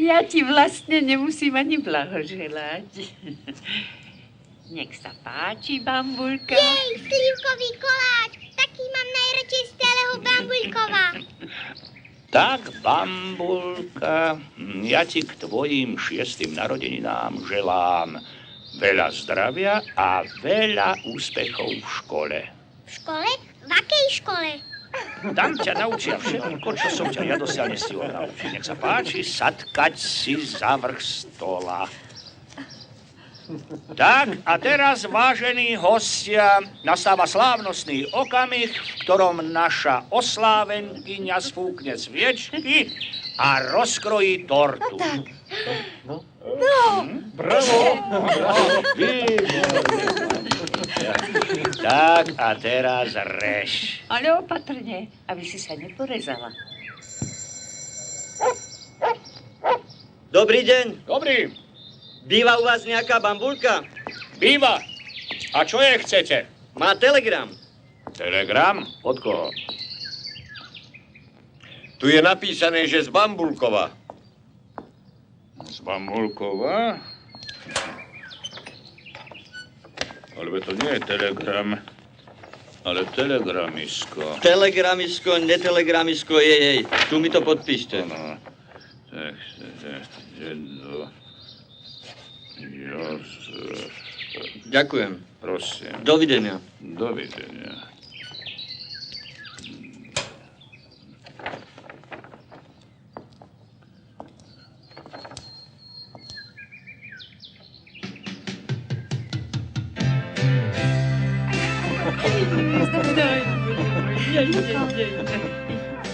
Ja ti vlastne nemusím ani blahoželať. Nech sa páči, Bambulka. Jej, slivkový koláč. Taký mám najradšej z celého Bambulkova. Tak, Bambulka, ja ti k tvojim 6. narodeninám želám veľa zdravia a veľa úspechov v škole. V škole? V akej škole? Tam ťa naučia všetko, čo som ťa ja dosiaľ nestihol naučiť. Nech sa páči, sadkať si za vrch stola. Tak, a teraz, vážení hostia, nastáva slávnostný okamih, v ktorom naša oslávenkyňa sfúkne sviečky a rozkrojí tortu. No. Bravo! Tak, a teraz reš. Ale opatrne, aby si sa neporezala. Dobrý deň. Dobrý. Býva u vás nejaká Bambulka? Býva. A čo je chcete? Má telegram. Telegram? Od koho? Tu je napísané, že z Bambulkova. Z Bambulkova? Ale to nie je telegram, ale telegramisko. Telegramisko, netelegramisko, jej. Tu mi to podpíšte. No, tak, dedo Jozef. Ďakujem. Prosím. Dovidenia. Dovidenia.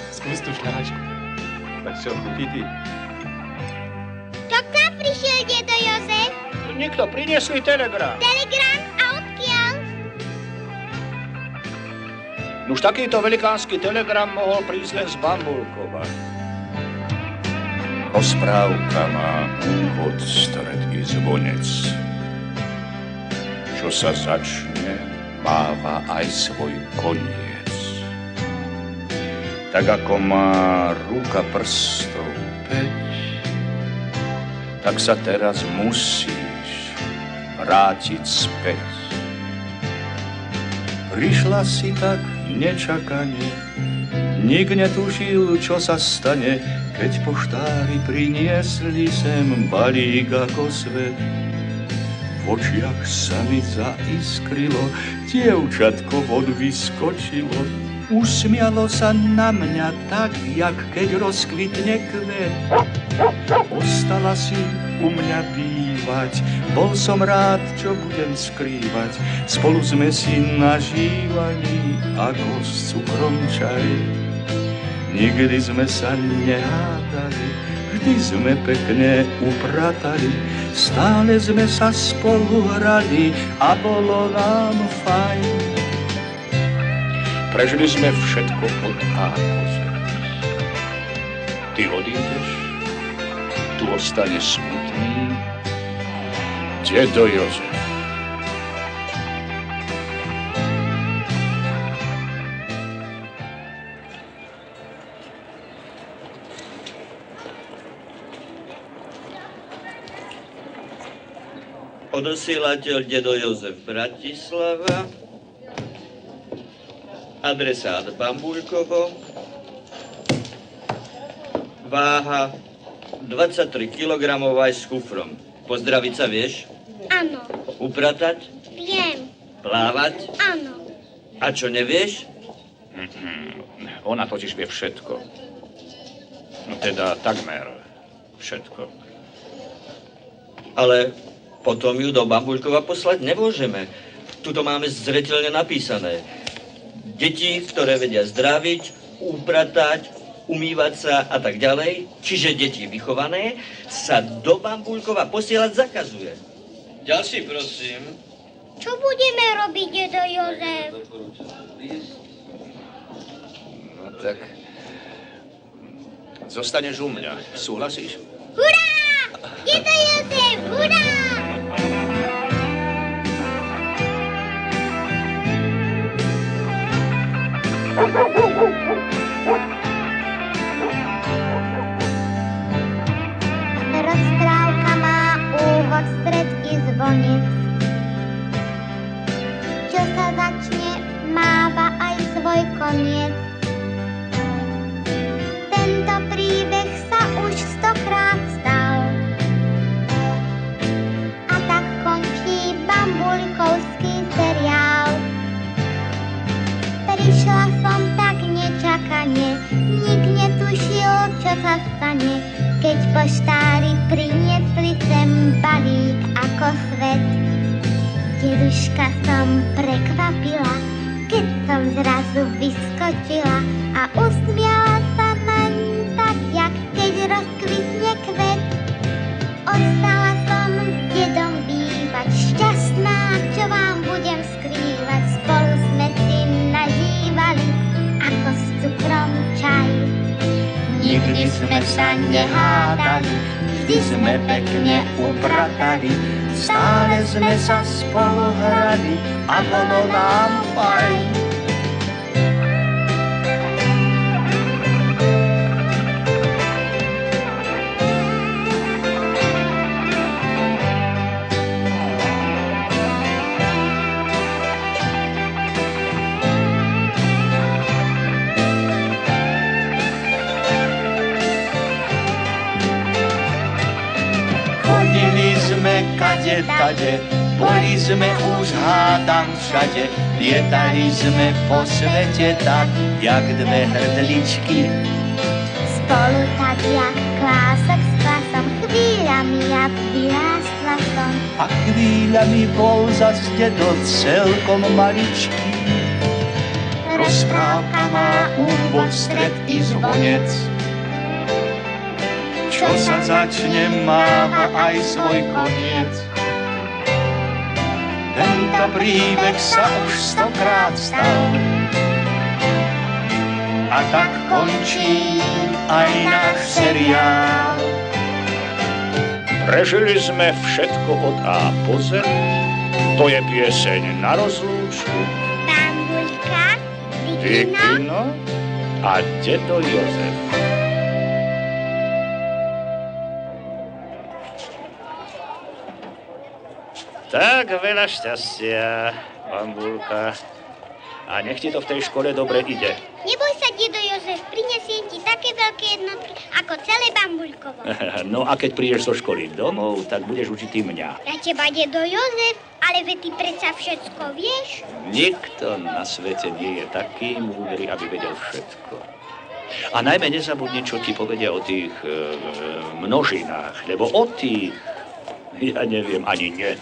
Skús tú šľahačku. Tak čo, chutí ty? Čo k nám prišiel dedo Jozef? Nikto, priniesli telegram. Telegram a odkiaľ? Už takýto velikánsky telegram mohol prísť len z Bambulkova. Rozprávka má úvod, stred i zvonec. Čo sa začne, máva aj svoj koniec. Tak ako má ruka prstov päť, tak sa teraz musíš vrátiť späť. Prišla si tak nečakane, nik netušil, čo sa stane, keď poštári priniesli sem balík ako svet. V očiach sa mi zaiskrilo, dievčatko vod vyskočilo. Usmialo sa na mňa tak, jak keď rozkvitne kvet. Ostala si u mňa bývať, bol som rád, čo budem skrývať. Spolu sme si nažívali, ako s cukrom čaj. Nikdy sme sa nehádali, vždy sme pekne upratali. Stále sme sa spolu hrali a bolo nám fajn. Prežili sme všetko pod A po Z. Ty odídeš, tu ostane smutný dedo Jozef. Odosielateľ dedo Jozef Bratislava, adresát Bambulkovo, váha 23 kg aj s kufrom. Pozdraviť sa vieš? Áno. Upratať? Viem. Plávať? Áno. A čo nevieš? Ona totiž vie všetko. No teda takmer všetko. Ale potom ju do Bambulkova poslať nemôžeme. Tuto máme zreteľne napísané. Deti, ktoré vedia zdraviť, upratať, umývať sa a tak ďalej, čiže deti vychované, sa do Bambulkova posielať zakazuje. Ďalší, prosím. Čo budeme robiť, dedo Jozef? No tak, zostaneš u mňa. Súhlasíš? Hurá! Dedo Jozef, hurá! školský seriál. Prišla som tak nečakane, nik netušil, čo sa stane, keď poštári priniesli sem balík ako svet. Deduška som prekvapila, keď som zrazu vyskočila a usmiala sa naň tak, jak keď rozkvitne kvet. Ostala som s dedom bývať, šťastná, čo vám budem skrývať. Spolu sme si nažívali, ako s cukrom čaj. Nikdy sme sa nehádali, vždy sme pekne upratali. Stále sme sa spolu hrali a bolo nám fajn. Chodili sme kade tade, boli sme už hádam všade, lietali sme po svete tak, jak dve hrdličky. Spolu tak jak klások s klasom, chvíľami ja vyrástla som. A chvíľami bol zas dedo celkom maličký. Rozprávka má úvod, stred i zvonec. Čo sa začne, máva aj svoj koniec. Tento príbeh sa už 100-krát stal a tak končí aj náš seriál. Prežili sme všetko od A po Z, to je pieseň na rozlúčku. Bambuľka, Vikino, Vikino a dedo Jozef. Tak veľa šťastia, Bambulka. A nech ti to v tej škole dobre ide. neboj sa, dedo Jozef, prinesiem ti také veľké jednotky ako celé Bambuľkovo. No a keď prídeš zo školy domov, tak budeš učiť ty mňa. Pre teba, dedo Jozef, ale veď ty predsa všetko vieš. Nikto na svete nie je taký múdry, aby vedel všetko. A najmä nezabudni, čo ti povedia o tých množinách, lebo o tých ja neviem ani nie.